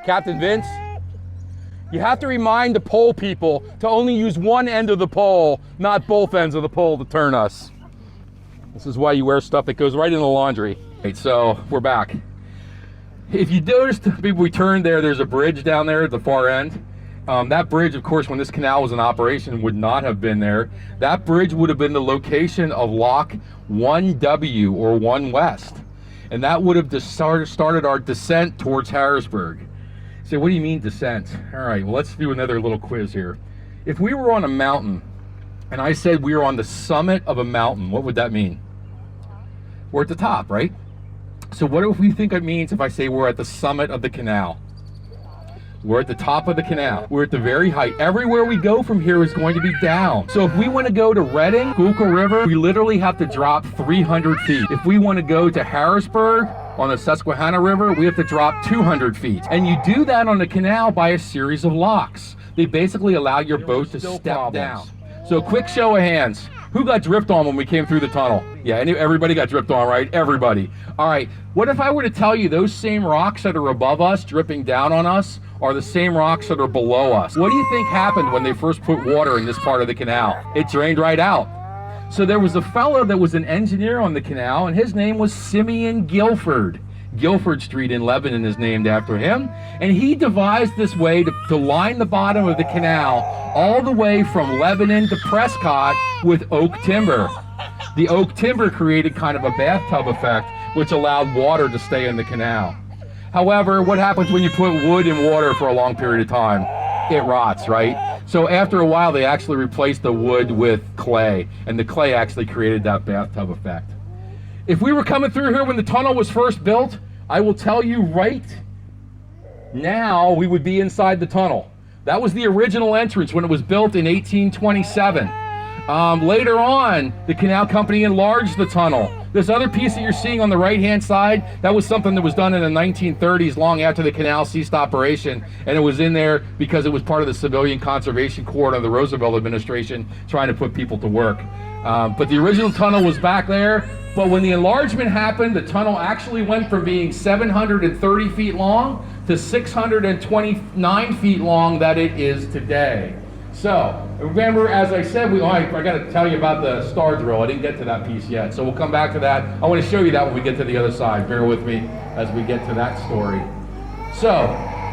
Captain Vince, you have to remind the pole people to only use one end of the pole, not both ends of the pole to turn us. This is why you wear stuff that goes right in the laundry. Right, so we're back. If you noticed, we turned there, there's a bridge down there at the far end. That bridge, of course, when this canal was in operation, would not have been there. That bridge would have been the location of lock 1W or 1 West. And that would have started our descent towards Harrisburg. So what do you mean descent? All right, well, let's do another little quiz here. If we were on a mountain and I said we were on the summit of a mountain, what would that mean? We're at the top, right? So what do we think it means if I say we're at the summit of the canal? We're at the top of the canal. We're at the very height. Everywhere we go from here is going to be down. So if we want to go to Reading, Schuylkill River, we literally have to drop 300 feet. If we want to go to Harrisburg on the Susquehanna River, we have to drop 200 feet. And you do that on the canal by a series of locks. They basically allow your boat to step down. So quick show of hands. Who got dripped on when we came through the tunnel? Yeah, everybody got dripped on, right? Everybody. All right, what if I were to tell you those same rocks that are above us, dripping down on us, are the same rocks that are below us? What do you think happened when they first put water in this part of the canal? It drained right out. So there was a fellow that was an engineer on the canal, and his name was Simeon Guilford. Guilford Street in Lebanon is named after him, and he devised this way to line the bottom of the canal all the way from Lebanon to Prescott with oak timber. The oak timber created kind of a bathtub effect, which allowed water to stay in the canal. However, what happens when you put wood in water for a long period of time? It rots, right? So after a while, they actually replaced the wood with clay, and the clay actually created that bathtub effect. If we were coming through here when the tunnel was first built, I will tell you right now, we would be inside the tunnel. That was the original entrance when it was built in 1827. Later on, the canal company enlarged the tunnel. This other piece that you're seeing on the right-hand side, that was something that was done in the 1930s, long after the canal ceased operation, and it was in there because it was part of the Civilian Conservation Corps of the Roosevelt administration trying to put people to work. But the original tunnel was back there, but when the enlargement happened, the tunnel actually went from being 730 feet long to 629 feet long that it is today. So, remember, as I said, I got to tell you about the star drill. I didn't get to that piece yet, so we'll come back to that. I want to show you that when we get to the other side. Bear with me as we get to that story. So,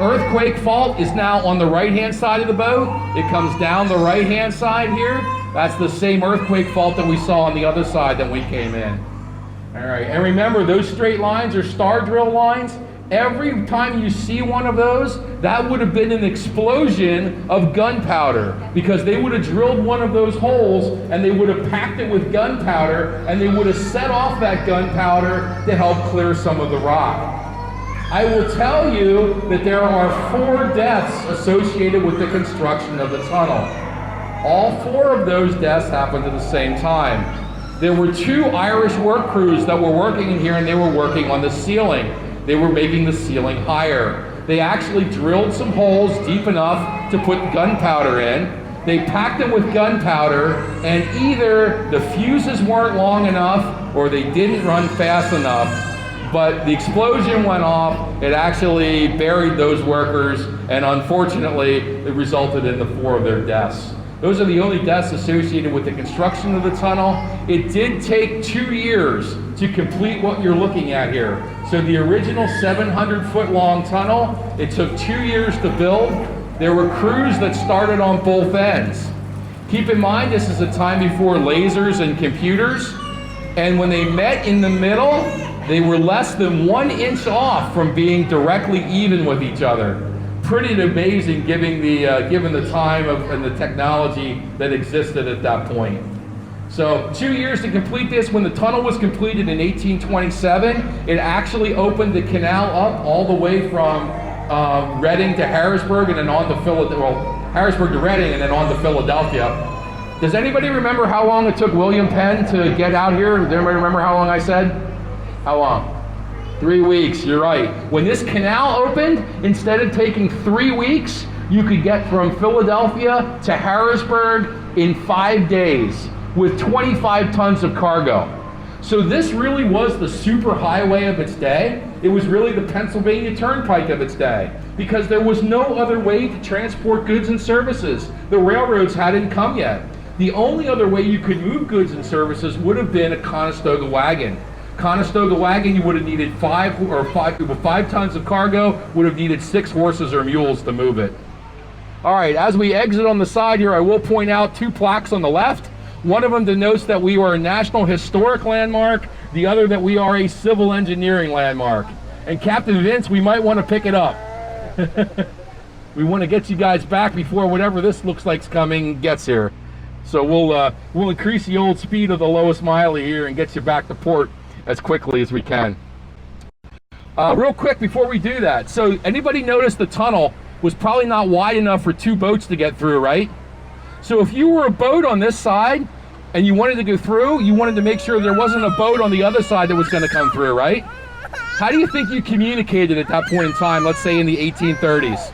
earthquake fault is now on the right-hand side of the boat. It comes down the right-hand side here. That's the same earthquake fault that we saw on the other side that we came in. All right, and remember, those straight lines are star drill lines. Every time you see one of those, that would have been an explosion of gunpowder, because they would have drilled one of those holes and they would have packed it with gunpowder, and they would have set off that gunpowder to help clear some of the rock. I will tell you that there are 4 deaths associated with the construction of the tunnel. All 4 of those deaths happened at the same time. There were 2 Irish work crews that were working in here, and they were working on the ceiling. They were making the ceiling higher. They actually drilled some holes deep enough to put gunpowder in. They packed it with gunpowder, and either the fuses weren't long enough or they didn't run fast enough, but the explosion went off. It actually buried those workers, and unfortunately, it resulted in the 4 of their deaths. Those are the only deaths associated with the construction of the tunnel. It did take 2 years to complete what you're looking at here. So the original 700-foot long tunnel, it took 2 years to build. There were crews that started on both ends. Keep in mind, this is a time before lasers and computers, and when they met in the middle, they were less than 1 inch off from being directly even with each other. Pretty amazing given the time and the technology that existed at that point. So 2 years to complete this. When the tunnel was completed in 1827, it actually opened the canal up all the way from Reading to Harrisburg, and then on to Harrisburg to Reading, and then on to Philadelphia. Does anybody remember how long it took William Penn to get out here? Does anybody remember how long I said? How long? 3 weeks, you're right. When this canal opened, instead of taking 3 weeks, you could get from Philadelphia to Harrisburg in 5 days with 25 tons of cargo. So this really was the super highway of its day. It was really the Pennsylvania Turnpike of its day. because there was no other way to transport goods and services. The railroads hadn't come yet. The only other way you could move goods and services would have been a Conestoga wagon. Conestoga wagon, you would have needed 5 tons of cargo, would have needed 6 horses or mules to move it. All right, as we exit on the side here, I will point out 2 plaques on the left. One of them denotes that we are a National Historic Landmark, the other that we are a Civil Engineering Landmark. And Captain Vince, we might want to pick it up. We want to get you guys back before whatever this looks like's coming gets here. So we'll increase the old speed of the lowest mile here and get you back to port as quickly as we can. Real quick before we do that, so anybody notice the tunnel was probably not wide enough for 2 boats to get through, right? So if you were a boat on this side and you wanted to go through, you wanted to make sure there wasn't a boat on the other side that was going to come through, right? How do you think you communicated at that point in time, let's say in the 1830s?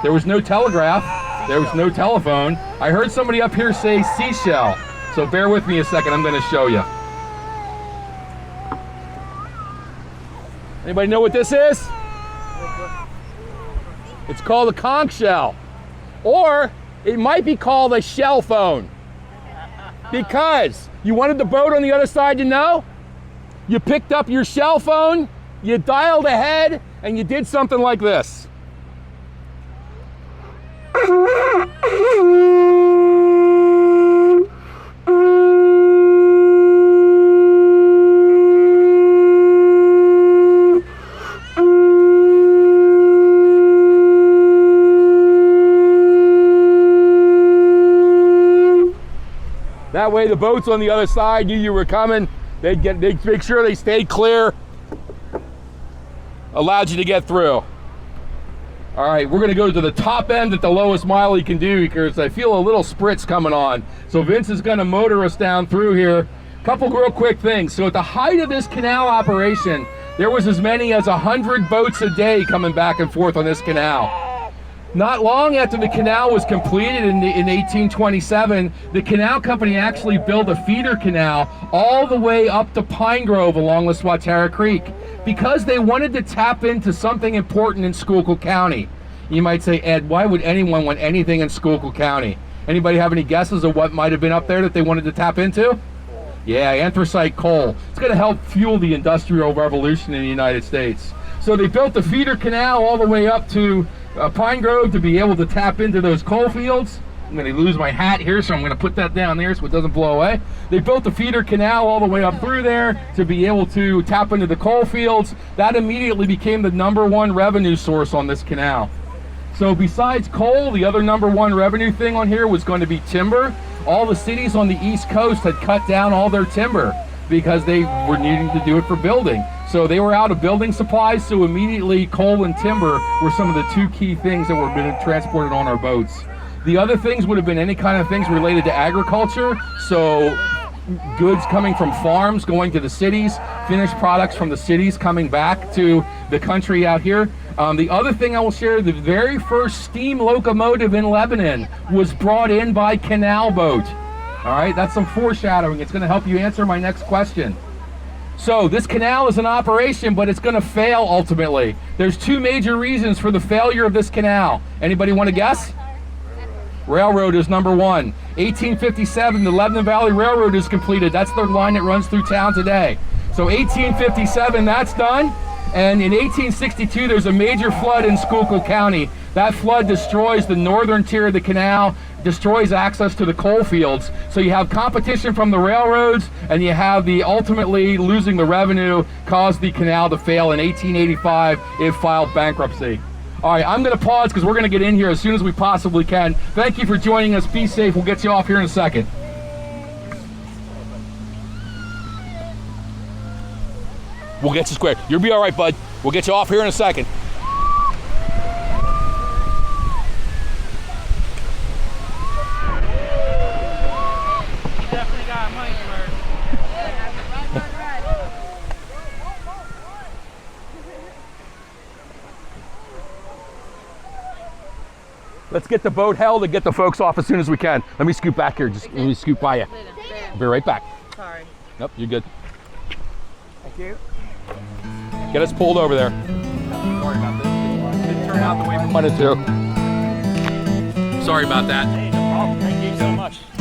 There was no telegraph, there was no telephone. I heard somebody up here say seashell, so bear with me a second, I'm going to show you. Anybody know what this is? It's called a conch shell. Or it might be called a shell phone. Because you wanted the boat on the other side to know? You picked up your shell phone, you dialed ahead, and you did something like this. That way the boats on the other side knew you were coming. They'd make sure they stayed clear. Allowed you to get through. All right, we're gonna go to the top end at the lowest mile you can do because I feel a little spritz coming on. So Vince is gonna motor us down through here. Couple real quick things. So at the height of this canal operation, there was as many as 100 boats a day coming back and forth on this canal. Not long after the canal was completed in 1827, the canal company actually built a feeder canal all the way up to Pine Grove along the Swatara Creek because they wanted to tap into something important in Schuylkill County. You might say, Ed, why would anyone want anything in Schuylkill County? Anybody have any guesses of what might have been up there that they wanted to tap into? Yeah, anthracite coal. It's going to help fuel the Industrial Revolution in the United States. So they built the feeder canal all the way up to Pine Grove to be able to tap into those coal fields. I'm going to lose my hat here, so I'm going to put that down there so it doesn't blow away. They built the feeder canal all the way up through there to be able to tap into the coal fields. That immediately became the #1 revenue source on this canal. So besides coal, the other #1 revenue thing on here was going to be timber. All the cities on the East Coast had cut down all their timber because they were needing to do it for building. So they were out of building supplies, so immediately coal and timber were some of the 2 key things that were being transported on our boats. The other things would have been any kind of things related to agriculture, so goods coming from farms going to the cities, finished products from the cities coming back to the country out here. The other thing I will share, the very first steam locomotive in Lebanon was brought in by canal boat. All right, that's some foreshadowing. It's going to help you answer my next question. So this canal is in operation, but it's going to fail ultimately. There's 2 major reasons for the failure of this canal. Anybody want to guess? Railroad is #1. 1857, the Lebanon Valley Railroad is completed. That's the line that runs through town today. So 1857, that's done. And in 1862, there's a major flood in Schuylkill County. That flood destroys the northern tier of the canal, destroys access to the coal fields. So you have competition from the railroads, and you have the ultimately losing the revenue caused the canal to fail. In 1885, it filed bankruptcy. All right, I'm going to pause because we're going to get in here as soon as we possibly can. Thank you for joining us. Be safe. We'll get you off here in a second. We'll get you squared. You'll be all right, bud. We'll get you off here in a second. Definitely got money for Let's get the boat held and get the folks off as soon as we can. Let me scoot back here. Just let me scoot by you. I'll be right back. Sorry. Nope, you're good. Thank you. Get us pulled over there. Don't worry about this. turn out the way we wanted to. Sorry about that. Hey, no problem. Thank you so much.